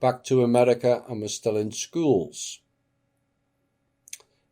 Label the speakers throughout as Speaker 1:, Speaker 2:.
Speaker 1: back to America, and we're still in schools.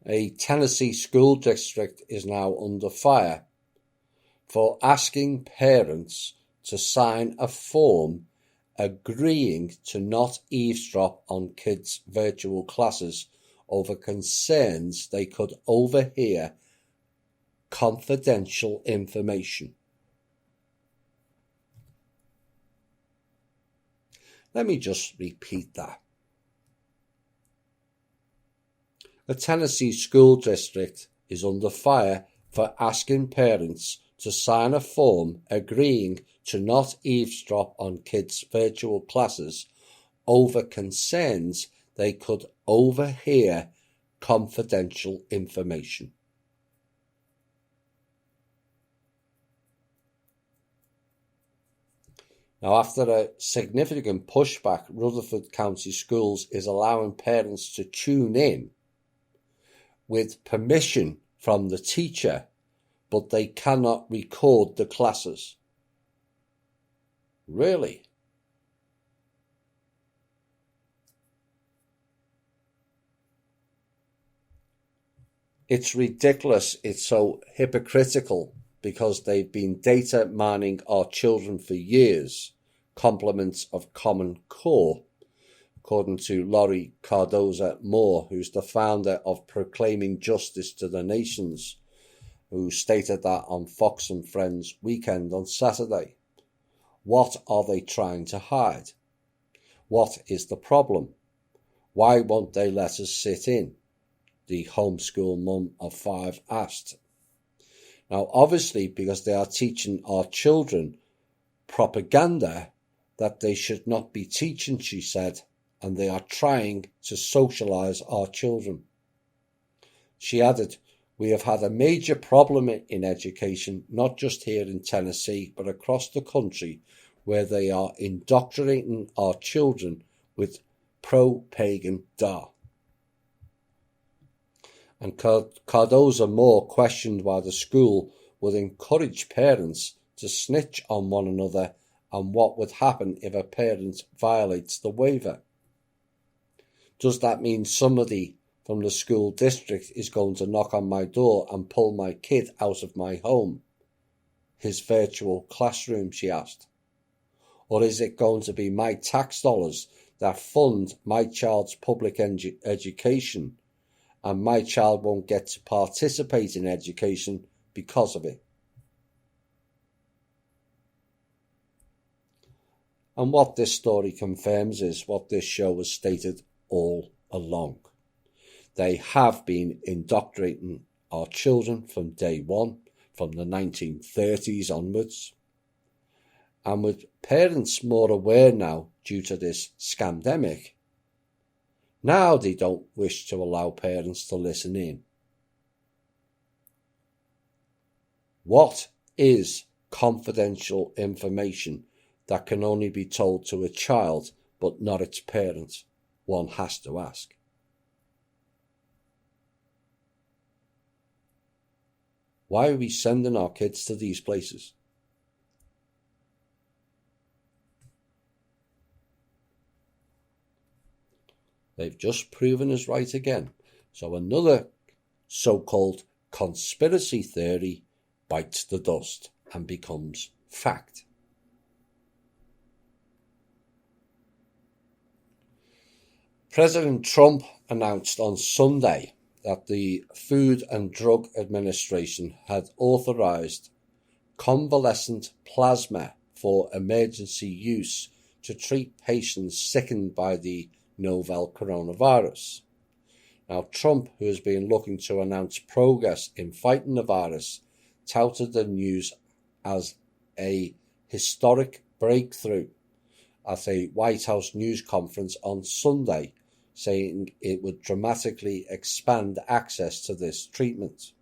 Speaker 1: A Tennessee school district is now under fire for asking parents to sign a form agreeing to not eavesdrop on kids' virtual classes over concerns they could overhear confidential information. Let me just repeat that. A Tennessee school district is under fire for asking parents to sign a form agreeing to not eavesdrop on kids' virtual classes over concerns they could overhear confidential information. Now, after a significant pushback, Rutherford County Schools is allowing parents to tune in with permission from the teacher, but they cannot record the classes. Really? It's ridiculous. It's so hypocritical because they've been data mining our children for years. Compliments of Common Core, according to Laurie Cardoza-Moore, who's the founder of Proclaiming Justice to the Nations, who stated that on Fox and Friends Weekend on Saturday. What are they trying to hide? What is the problem? Why won't they let us sit in? The homeschool mum of 5 asked. Now, obviously, because they are teaching our children propaganda that they should not be teaching, she said, and they are trying to socialize our children. She added, "We have had a major problem in education, not just here in Tennessee, but across the country, where they are indoctrinating our children with pro-pagan da." And Cardoza-Moore questioned why the school would encourage parents to snitch on one another and what would happen if a parent violates the waiver. Does that mean somebody from the school district is going to knock on my door and pull my kid out of my home, his virtual classroom, she asked? Or is it going to be my tax dollars that fund my child's public education, and my child won't get to participate in education because of it? And what this story confirms is what this show has stated all along. They have been indoctrinating our children from day one, from the 1930s onwards. And with parents more aware now due to this scamdemic, now they don't wish to allow parents to listen in. What is confidential information that can only be told to a child but not its parent? One has to ask. Why are we sending our kids to these places? They've just proven us right again. So another so-called conspiracy theory bites the dust and becomes fact. President Trump announced on Sunday that the Food and Drug Administration had authorized convalescent plasma for emergency use to treat patients sickened by the novel coronavirus. Now, Trump, who has been looking to announce progress in fighting the virus, touted the news as a historic breakthrough at a White House news conference on Sunday, saying it would dramatically expand access to this treatment.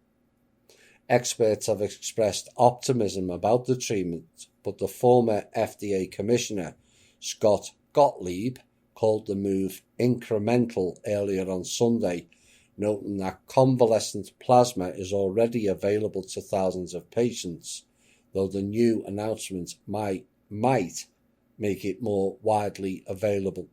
Speaker 1: Experts have expressed optimism about the treatment, but the former FDA Commissioner, Scott Gottlieb, called the move incremental earlier on Sunday, noting that convalescent plasma is already available to thousands of patients, though the new announcement might make it more widely available.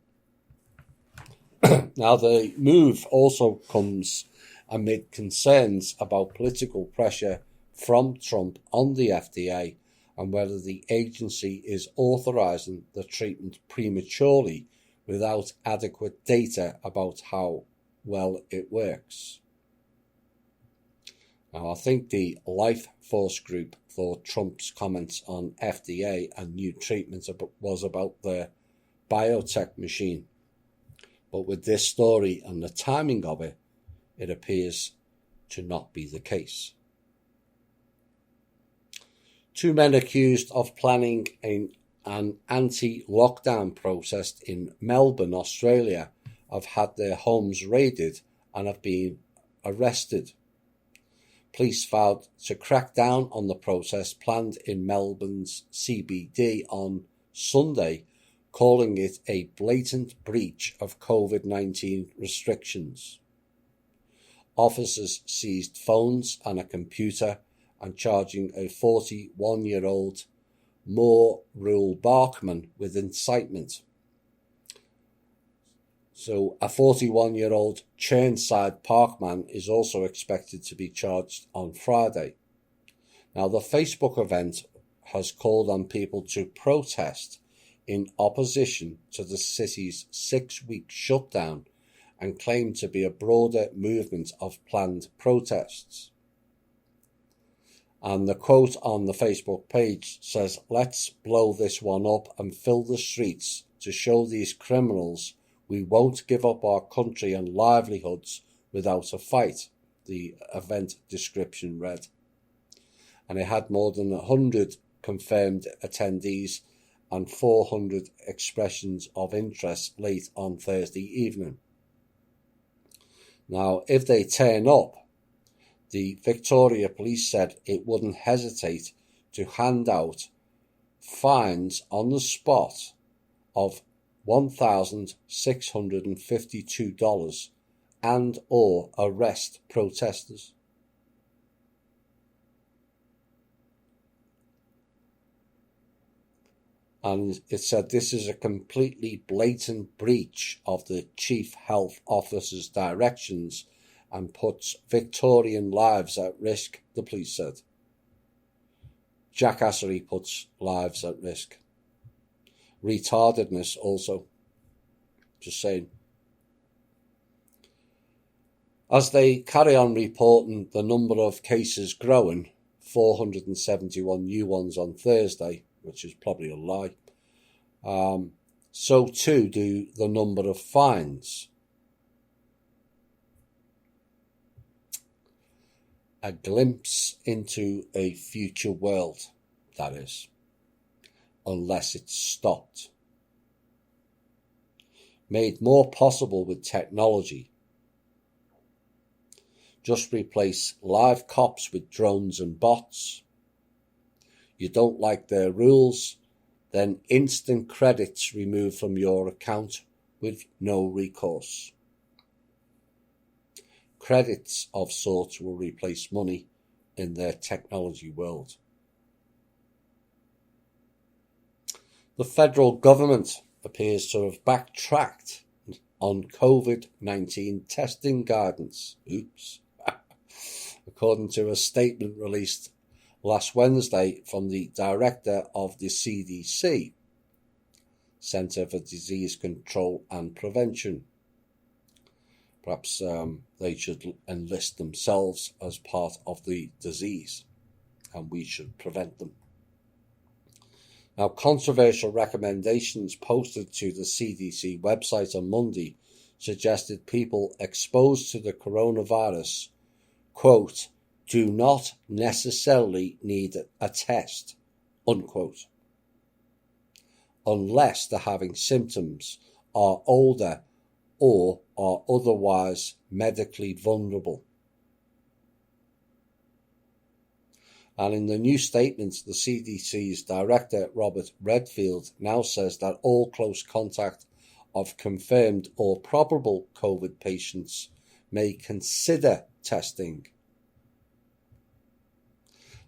Speaker 1: Now, the move also comes amid concerns about political pressure from Trump on the FDA and whether the agency is authorizing the treatment prematurely without adequate data about how well it works. Now, I think the Life Force group thought Trump's comments on FDA and new treatments was about the biotech machine. But with this story and the timing of it, it appears to not be the case. Two men accused of planning an anti-lockdown protest in Melbourne, Australia, have had their homes raided and have been arrested. Police vowed to crack down on the protest planned in Melbourne's CBD on Sunday, calling it a blatant breach of COVID-19 restrictions. Officers seized phones and a computer and charging a 41-year-old Rule Barkman with incitement. So a 41-year-old Churnside Parkman is also expected to be charged on Friday. Now, the Facebook event has called on people to protest in opposition to the city's 6-week shutdown and claimed to be a broader movement of planned protests. And the quote on the Facebook page says, "Let's blow this one up and fill the streets to show these criminals we won't give up our country and livelihoods without a fight," the event description read. And it had more than 100 confirmed attendees and 400 expressions of interest late on Thursday evening. Now, if they turn up, the Victoria Police said it wouldn't hesitate to hand out fines on the spot of $1,652 and or arrest protesters. And it said this is a completely blatant breach of the Chief Health Officer's directions and puts Victorian lives at risk, the police said. Jackassery puts lives at risk. Retardedness also. Just saying. As they carry on reporting the number of cases growing, 471 new ones on Thursday, which is probably a lie, so too do the number of fines. A glimpse into a future world, that is, unless it's stopped. Made more possible with technology. Just replace live cops with drones and bots. You don't like their rules, then instant credits removed from your account with no recourse. Credits of sorts will replace money in their technology world. The federal government appears to have backtracked on COVID-19 testing guidance. Oops. According to a statement released last Wednesday from the director of the CDC, Centre for Disease Control and Prevention. Perhaps they should enlist themselves as part of the disease, and we should prevent them. Now, controversial recommendations posted to the CDC website on Monday suggested people exposed to the coronavirus, quote, do not necessarily need a test, unquote, unless they're having symptoms, are older, or are otherwise medically vulnerable. And in the new statement, the CDC's director, Robert Redfield, now says that all close contact of confirmed or probable COVID patients may consider testing.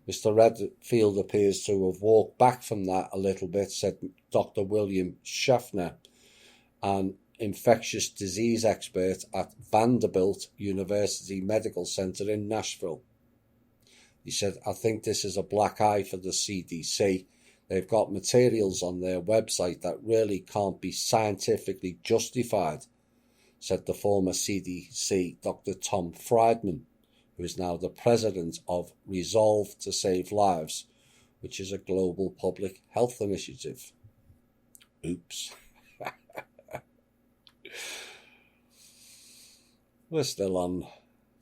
Speaker 1: Mr. Redfield appears to have walked back from that a little bit, said Dr. William Schaffner, and infectious disease expert at Vanderbilt University Medical Center in Nashville. He said, I think this is a black eye for the CDC. They've got materials on their website that really can't be scientifically justified, said the former CDC Dr. Tom Friedman, who is now the president of Resolve to Save Lives, which is a global public health initiative. Oops. We're still on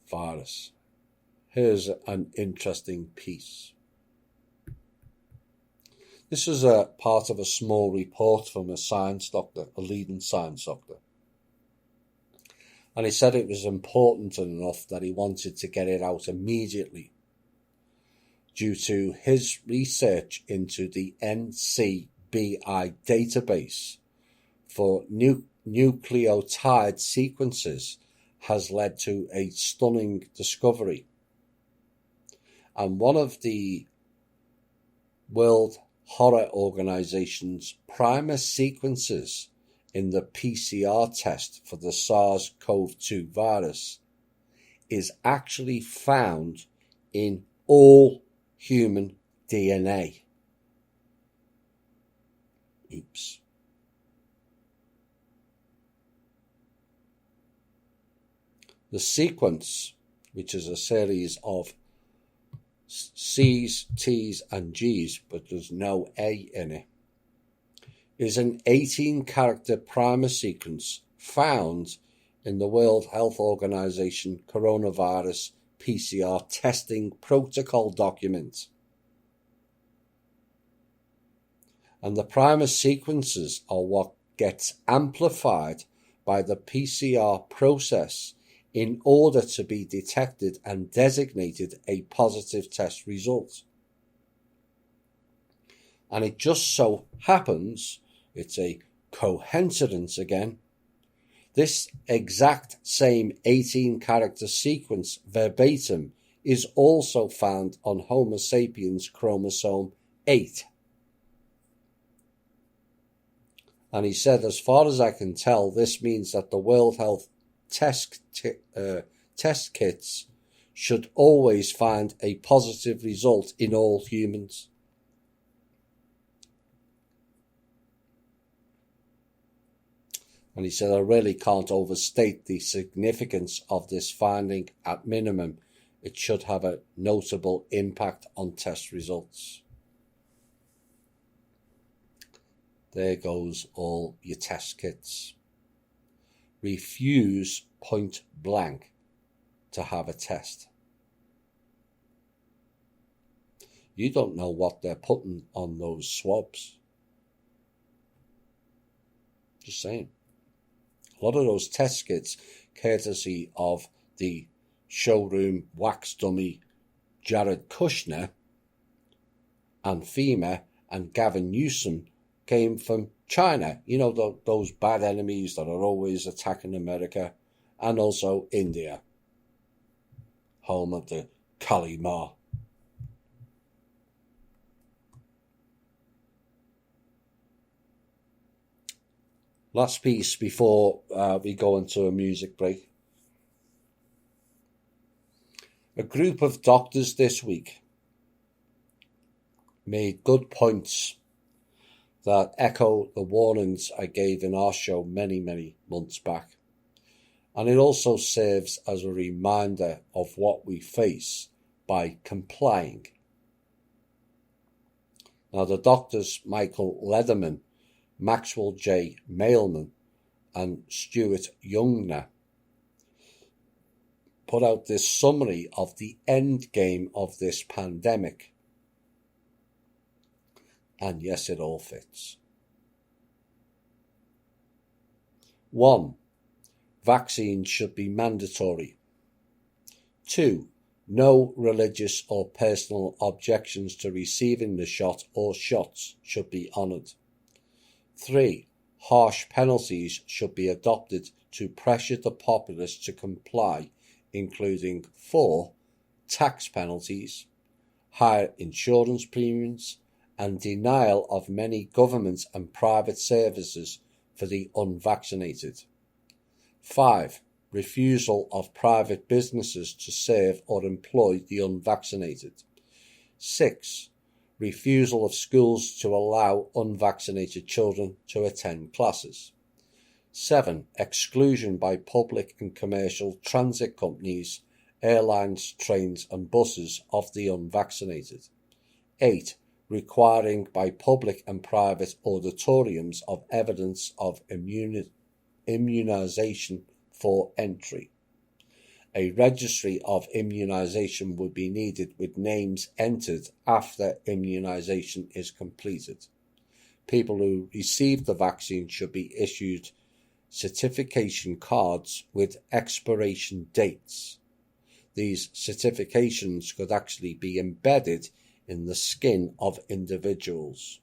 Speaker 1: virus. Here's an interesting piece. This is a part of a small report from a science doctor, a leading science doctor. And he said it was important enough that he wanted to get it out immediately due to his research into the NCBI database for nucleotide sequences has led to a stunning discovery. And one of the World Horror Organization's primer sequences in the PCR test for the SARS-CoV-2 virus is actually found in all human DNA. Oops. The sequence, which is a series of C's, T's, and G's, but there's no A in it, is an 18-character primer sequence found in the World Health Organization coronavirus PCR testing protocol document. And the primer sequences are what gets amplified by the PCR process in order to be detected and designated a positive test result. And it just so happens, it's a coincidence again, this exact same 18-character sequence verbatim is also found on Homo sapiens chromosome 8. And he said, as far as I can tell, this means that the World Health test kits should always find a positive result in all humans. And he said, I really can't overstate the significance of this finding. At minimum, it should have a notable impact on test results. There goes all your test kits. Refuse point blank to have a test. You don't know what they're putting on those swabs. Just saying. A lot of those test kits, courtesy of the showroom wax dummy Jared Kushner and FEMA and Gavin Newsom, came from China. You know, those bad enemies that are always attacking America, and also India, home of the Kali Ma. Last piece before we go into a music break. A group of doctors this week made good points that echo the warnings I gave in our show many, many months back. And it also serves as a reminder of what we face by complying. Now, the doctors Michael Lederman, Maxwell J. Mailman, and Stuart Youngner put out this summary of the endgame of this pandemic. And yes, it all fits. 1. Vaccines should be mandatory. 2. No religious or personal objections to receiving the shot or shots should be honoured. 3. Harsh penalties should be adopted to pressure the populace to comply, including 4. Tax penalties, higher insurance premiums, and denial of many government and private services for the unvaccinated. 5. Refusal of private businesses to serve or employ the unvaccinated. 6. Refusal of schools to allow unvaccinated children to attend classes. 7. Exclusion by public and commercial transit companies, airlines, trains and buses of the unvaccinated. 8. Requiring by public and private auditoriums of evidence of immunization for entry. A registry of immunization would be needed with names entered after immunization is completed. People who receive the vaccine should be issued certification cards with expiration dates. These certifications could actually be embedded in the skin of individuals.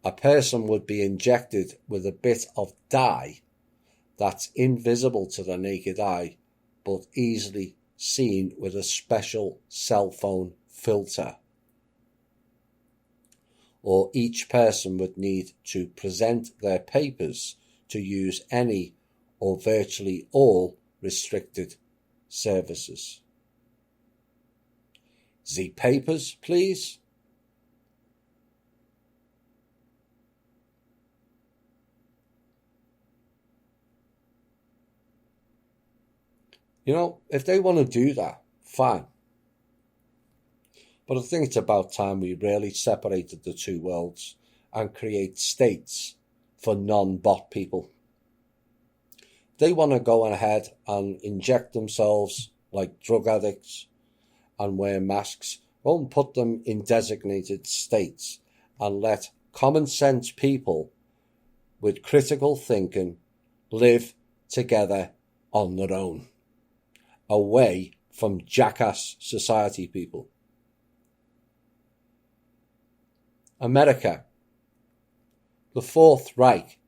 Speaker 1: A person would be injected with a bit of dye that's invisible to the naked eye, but easily seen with a special cell phone filter. Or each person would need to present their papers to use any or virtually all restricted services. The papers, please. You know, if they want to do that, fine. But I think it's about time we really separated the two worlds and create states for non-bot people. They want to go ahead and inject themselves like drug addicts and wear masks. Won't put them in designated states and let common sense people with critical thinking live together on their own, away from jackass society people. America. The Fourth Reich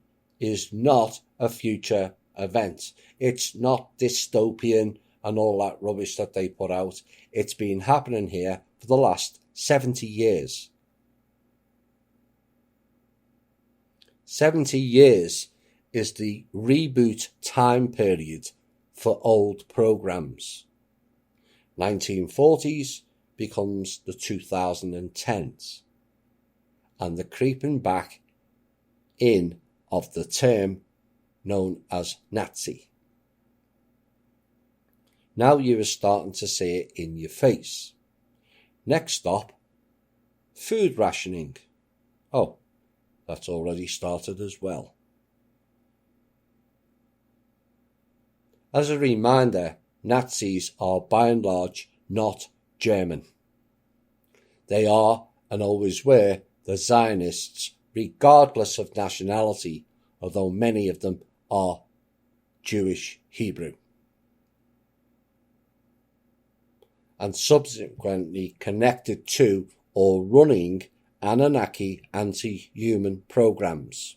Speaker 1: is not a future event. It's not dystopian and all that rubbish that they put out. It's been happening here for the last 70 years. 70 years is the reboot time period for old programs. 1940s becomes the 2010s, and the creeping back in of the term known as Nazi. Now you are starting to see it in your face. Next stop, food rationing. Oh, that's already started as well. As a reminder, Nazis are by and large not German. They are and always were the Zionists, regardless of nationality, although many of them are Jewish Hebrew, and subsequently connected to or running Anunnaki anti-human programs.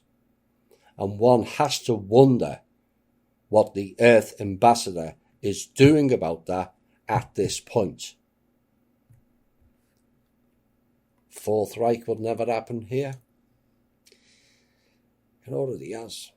Speaker 1: And one has to wonder what the Earth Ambassador is doing about that at this point. Fourth Reich would never happen here. It already has.